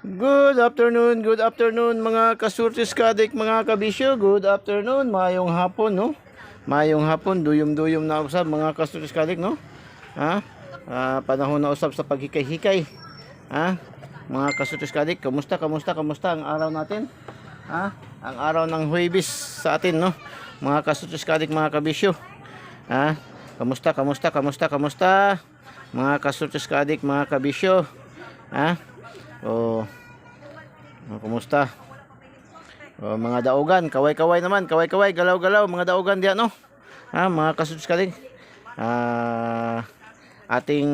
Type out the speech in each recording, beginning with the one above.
Good afternoon mga kasurtis kadik, mga kabisyo. Good afternoon, mayong hapon, no? Mayong hapon, duyom-duyom na usab mga kasurtis kadik, no? Ha? Panahon na usab sa paghikay-hikay. Ha? Mga kasurtis kadik, kamusta ang araw natin? Ha? Ang araw ng Huwebes sa atin, no? Mga kasurtis kadik, mga kabisyo. Ha? Kamusta? Mga kasurtis kadik, mga kabisyo. Ha? Oh, kumusta? Oh, mga daogan, kaway-kaway naman, kaway-kaway, galaw-galaw, mga daogan diyan, no? Mga kasus kaling. Ating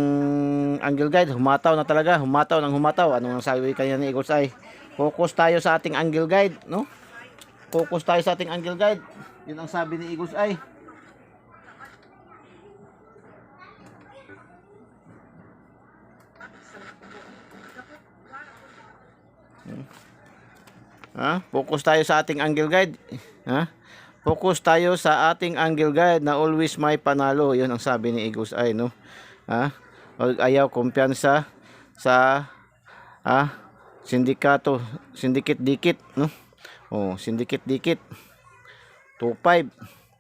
angle guide, humataw na talaga, humataw. Anong sabi kanya ni Eagles Eye? Focus tayo sa ating angle guide, no? Focus tayo sa ating angle guide. Yun ang sabi ni Eagles Eye. Focus tayo sa ating angle guide. Focus tayo sa ating angle guide na always may panalo. 'Yun ang sabi ni Eagles Eye, no? Ayaw kumpiyansa sa syndicate dikit, no? Syndicate dikit. 25,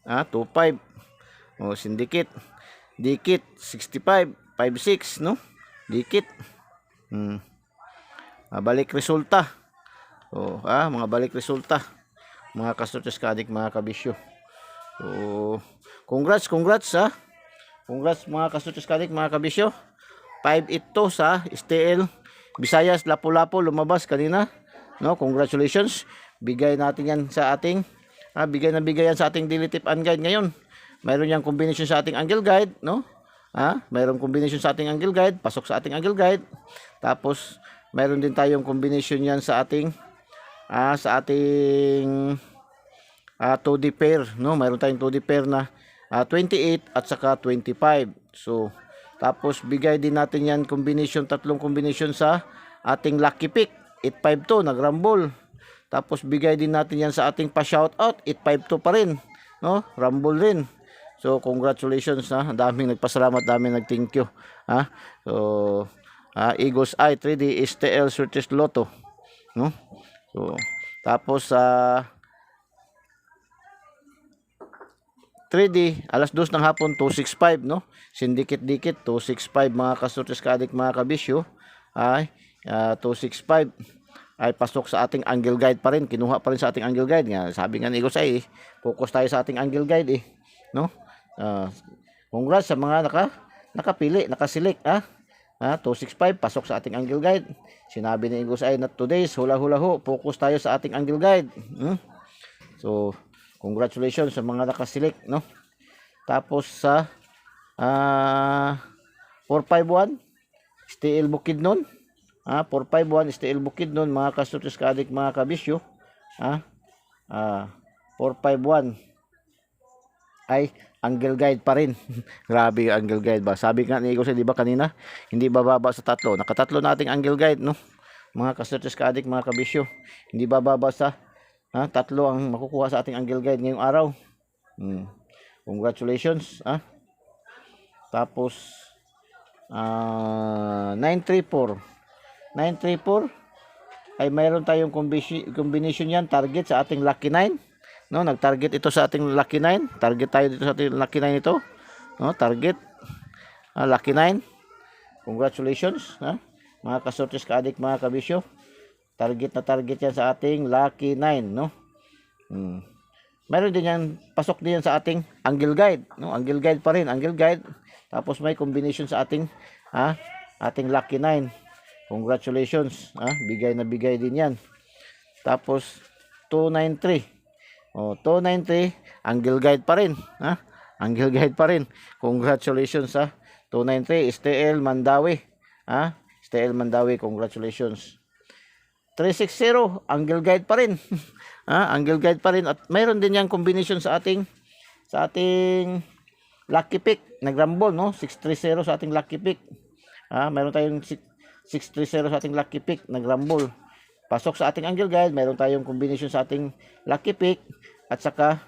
25. Syndicate dikit 65, 56, no? Dikit. Balik resulta. Mga balik resulta, mga kasurtis kadik, mga kabisyo. Congrats congrats mga kasurtis kadik, mga kabisyo. 5-8 sa STL Visayas, Lapu-Lapu, lumabas kanina, no? Congratulations. Bigay natin yan sa ating bigay yan sa ating daily tip and guide ngayon. Mayroon yang combination sa ating angle guide, no? Mayroong combination sa ating angle guide, pasok sa ating angle guide. Tapos mayroon din tayong combination yan sa ating 2D pair, no? Mayroon tayong 2D pair na 28 at saka 25. So tapos bigay din natin yan combination, tatlong combination sa ating lucky pick 852, nagrumble. Tapos bigay din natin yan sa ating pa shoutout 852 pa rin, no? Rumble rin. So congratulations, daming nagpasalamat, daming nag-thank you. So Eagles Eye 3D STL Surtis Lotto, no? So tapos 3D alas 2 ng hapon 265, no? Syndicate dikit 265, mga kasurtis kadik, mga kabisyo. 265 ay pasok sa ating angle guide pa rin, kinuha pa rin sa ating angle guide nga. Sabi nga ni Eagles Eye, focus tayo sa ating angle guide, no? Congrats sa mga nakapili, nakasilik, 265 pasok sa ating angle guide. Sinabi ni Eagles Eye na today's hula-hula ho, focus tayo sa ating angle guide. So congratulations sa mga nakasilik, no? Tapos sa 451 STL Bukidnon, 451 STL Bukidnon, mga kasurtis kadik, mga kabisyo. 451 ay angle guide pa rin. Grabe yung angle guide ba. Sabi nga ni Eagles, di ba kanina, hindi bababa sa tatlo. Nakatatlo na ating angle guide, no? Mga kasurtis kadik, mga kabisyo. Hindi bababa sa tatlo ang makukuha sa ating angle guide ngayong araw. Congratulations. Tapos 934 ay mayroon tayong combination yan, target sa ating lucky 9, no? Nag-target ito sa ating lucky 9. Target tayo dito sa ating lucky 9 ito, no? Target lucky 9. Congratulations, mga kasurtis kaadik, mga kabisyo. Target na target yan sa ating lucky 9, no? Meron din yan, pasok din yan sa ating angle guide, no? Angle guide pa rin, angle guide. Tapos may combination sa ating ating lucky 9. Congratulations, bigay na bigay din yan. Tapos 293. 293, angle guide pa rin, angle guide pa rin. Congratulations, 293 STL Mandawi, STL Mandawi, congratulations. 360, angle guide pa rin. Angle guide pa rin. At mayroon din yang combination sa ating lucky pick, nagrumble, no? 630 sa ating lucky pick. Mayroon tayong 630 sa ating lucky pick, nagrumble. Pasok sa ating angle guide, mayroon tayong combination sa ating lucky pick, at saka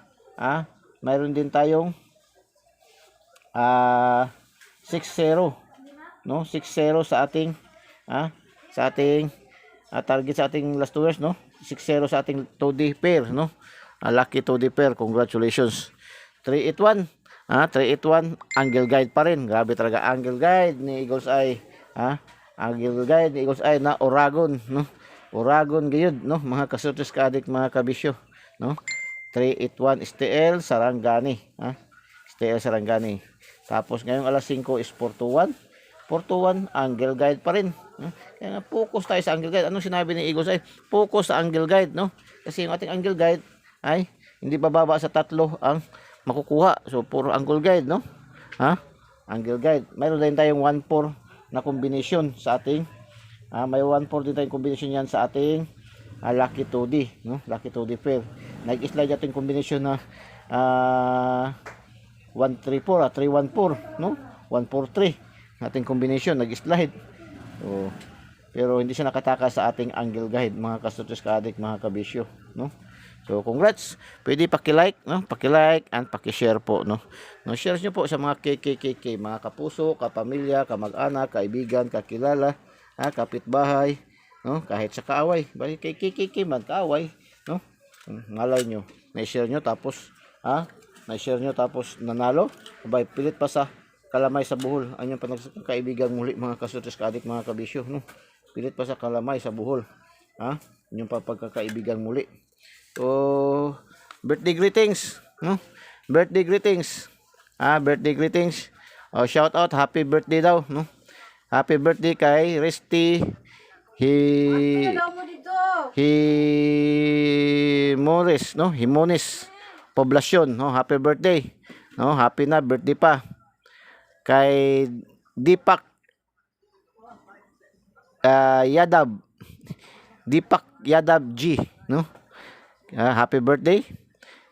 mayroon din tayong 60, no? 60 sa ating target sa ating last 2 years, no? 6-0 sa ating 2D pair, no? Lucky 2D pair. Congratulations. 381. 381. Angle guide pa rin. Grabe talaga. Angle guide ni Eagles Eye. Angle guide ni Eagles Eye na Oragon, no? Oragon gayud, no? Mga kasurtis ka-addict, mga kabisyo, no? 381 STL Sarangani. STL Sarangani. Tapos ngayong alas 5 is 421. 421 angle guide pa rin. Kaya nga focus tayo sa angle guide. Anong sinabi ni Eagles ay focus sa angle guide, no? Kasi yung ating angle guide ay hindi bababa sa 3 ang makukuha. So puro angle guide, no? Angle guide. Mayroon din tayong 1-4 na combination sa ating may 1-4 din tayong combination yan sa ating Lucky 2D, no? Lucky 2D pair. Nag-slide ating combination na 1-3-4, 3-1-4, no? 1-4-3 ating combination, nag-slide. So, pero hindi siya nakataka sa ating angle guide, mga kastutos ka-addict, mga kabisyo, no? So congrats. Pwede paki-like, no? Paki-like and paki-share po, no? No, share niyo po sa mga KKKK, mga kapuso, kapamilya, kamag-anak, kaibigan, kakilala, kapitbahay, no? Kahit sa kaaway, bali kay KKK man kaaway, no? Malay nyo, na-share nyo tapos na-share nyo tapos nanalo, abay pilit pa sa kalamay sa buhol. Anyong kaibigan muli, mga kastutos ka-addict, mga kabisyo, no? Pilit pa sa kalamay sa buhol. Inyong pagkakaibigan muli. So, birthday greetings, no? Birthday greetings. Birthday greetings. Shout out, happy birthday daw, no? Happy birthday kay Resty Himones, no? Himones Poblacion, no? Happy birthday, no? Happy na birthday pa kay Dipak Yadab G, no? Happy birthday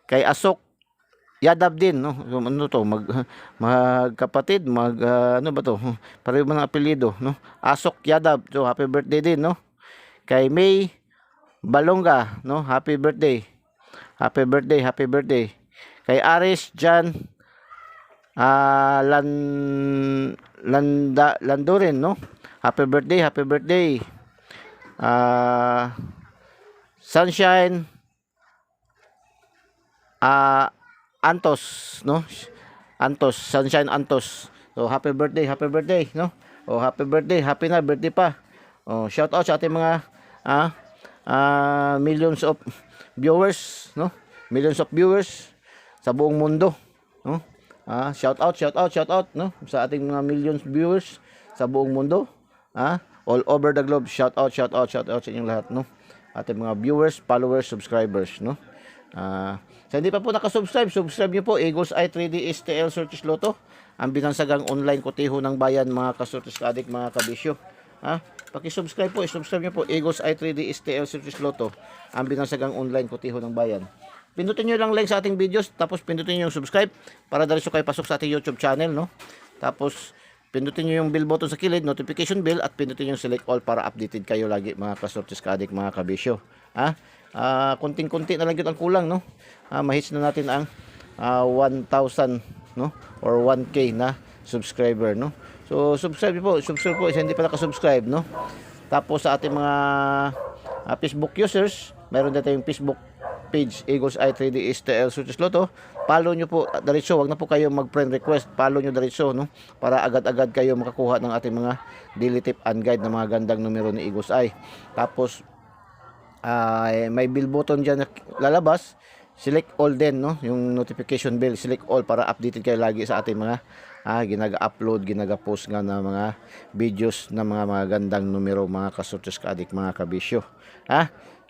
kay Asok Yadab din, no? Ano to, magkapatid, ano ba to? Pareho mga apelyido, no? Asok Yadab. So happy birthday din, no? Kay May Balonga, no? Happy birthday. Happy birthday, happy birthday. Kay Aris Jan Landorin, no? Happy birthday, happy birthday. Sunshine Antos, no? Antos, Sunshine Antos. So happy birthday, no? Happy birthday, happy na birthday pa. Shout out sa ating mga millions of viewers, no? Millions of viewers sa buong mundo, no? Shout out, no? Sa ating mga millions viewers sa buong mundo, all over the globe. Shout out sa inyong lahat, no? Ating mga viewers, followers, subscribers, no? Sa hindi pa po nakasubscribe, subscribe nyo po Eagles Eye 3D STL Surtis Lotto, ang binansagang online koteho ng bayan, mga kasurtis ka-addict, mga kabisyo. Paki-subscribe po, subscribe nyo po Eagles Eye 3D STL Surtis Lotto, ang binansagang online koteho ng bayan. Pindutin nyo lang like sa ating videos, tapos pindutin nyo yung subscribe para diretso kayo pasok sa ating YouTube channel, no? Tapos pindutin nyo yung bell button sa kilid, notification bell, at pindutin nyo yung select all para updated kayo lagi, mga kasurtis ka-addict, mga kabisyo. Kunting-kunti na lang yun ang kulang, no? Mahits na natin ang 1,000, no? Or 1K na subscriber, no? So subscribe po isa hindi pa nakasubscribe, no? Tapos sa ating mga Facebook users, mayroon din tayong Facebook page Eagles Eye 3D STL Surtis Lotto. Follow nyo po diretso, wag na po kayo mag-friend request, follow nyo diretso, no? Para agad-agad kayo makakuha ng ating mga daily tip and guide na mga gandang numero ni Eagles Eye. Tapos may bell button dyan na lalabas, select all din, no? Yung notification bell, select all para updated kayo lagi sa ating mga ginaga-upload, ginaga-post nga na mga videos na mga gandang numero, mga kasurtis ka-addict, mga kabisyo.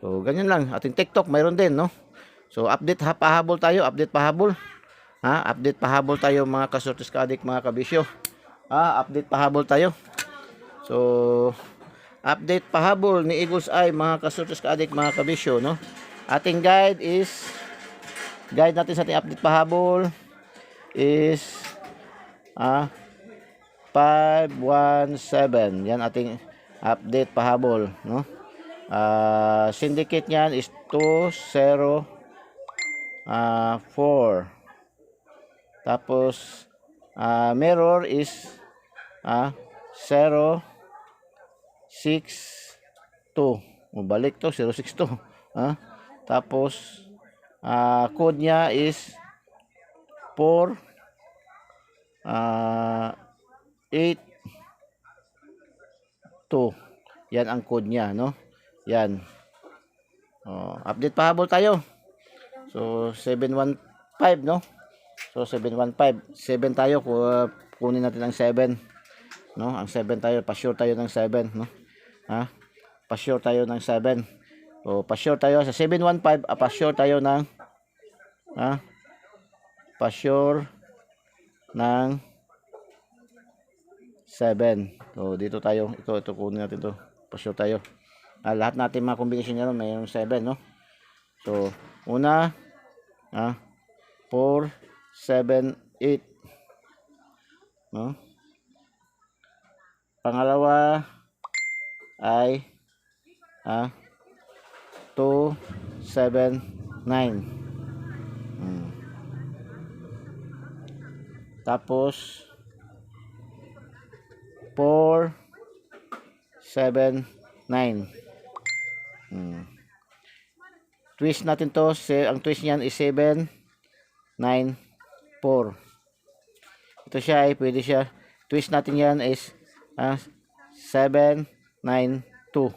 So ganyan lang. Ating TikTok mayroon din, no? So update pahabol tayo, update pahabol. Update pahabol tayo, mga kasurtis ka-addict, mga kabisyo. Update pahabol tayo. So update pahabol ni Eagles Eye, mga kasurtis ka-addict, mga kabisyo, no? Ating guide natin sa ating update pahabol is 517. Yan ating update pahabol, no? Syndicate niyan is 204. Tapos mirror is 062. Balik to, 06 to. Tapos, code niya is 4, 8, 2. Yan ang code niya, no? Yan. Update pahabol tayo. So, 715, no? So, 715. 7 tayo. Kunin natin ang 7. No? Ang 7 tayo. Pa-sure tayo ng 7, no? Pa-sure tayo ng 7. So, pa-sure tayo sa 715. Pa-sure tayo ng pa-sure ng 7. So, dito tayo. Ito kunin natin to. Pa-sure tayo. Lahat natin mga combination niya mayroong 7, no? So, una, 4, 7, 8. No? Pangalawa ay 2, 7, 9. Tapos 4, 7, 9. Twist natin to. Ang twist niyan is 7, 9, 4. Ito siya ay pwede siya. Twist natin yan is 7, 9, 2.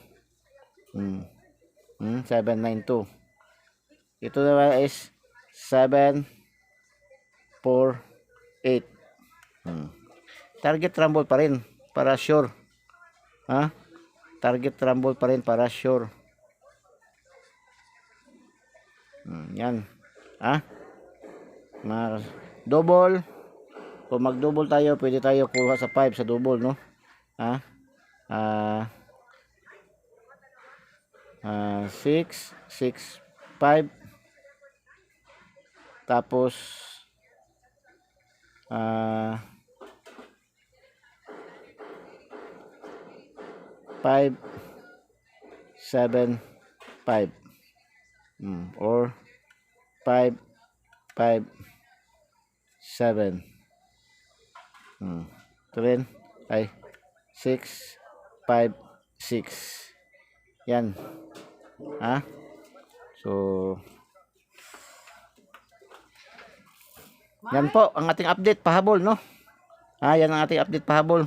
7, 9, 2. Ito naman is 7, 4, 8. Target rumble pa rin para sure. Target rumble pa rin para sure. Yan. Double. Kung mag-double tayo, pwede tayo kuha sa 5 sa double, no? 6, 6, 5. Tapos 5, 7, 5. Or 5, 5, 7. Ito rin ay 6, 5, 6. Yan. So, yan po ang ating update pahabol, no? Yan ang ating update pahabol.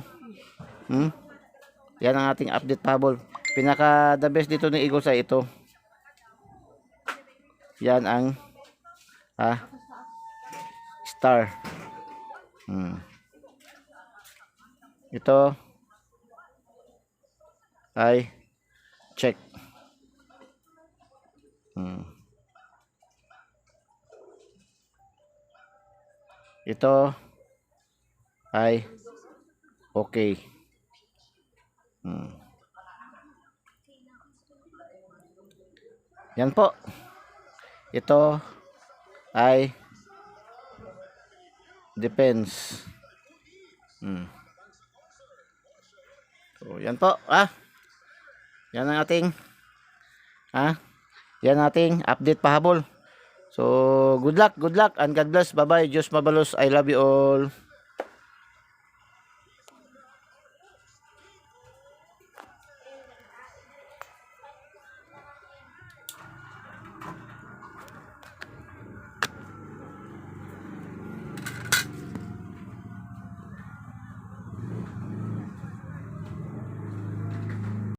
Yan ang ating update pahabol. Pinaka the best dito ni Eagles ay ito. Yan ang star. Ito ay check. Ito ay okay. Yan po. Ito ay depends. So, yan po. Yan ang ating yan ating update pahabol. So, good luck and God bless. Bye-bye. Diyos mabalos. I love you all.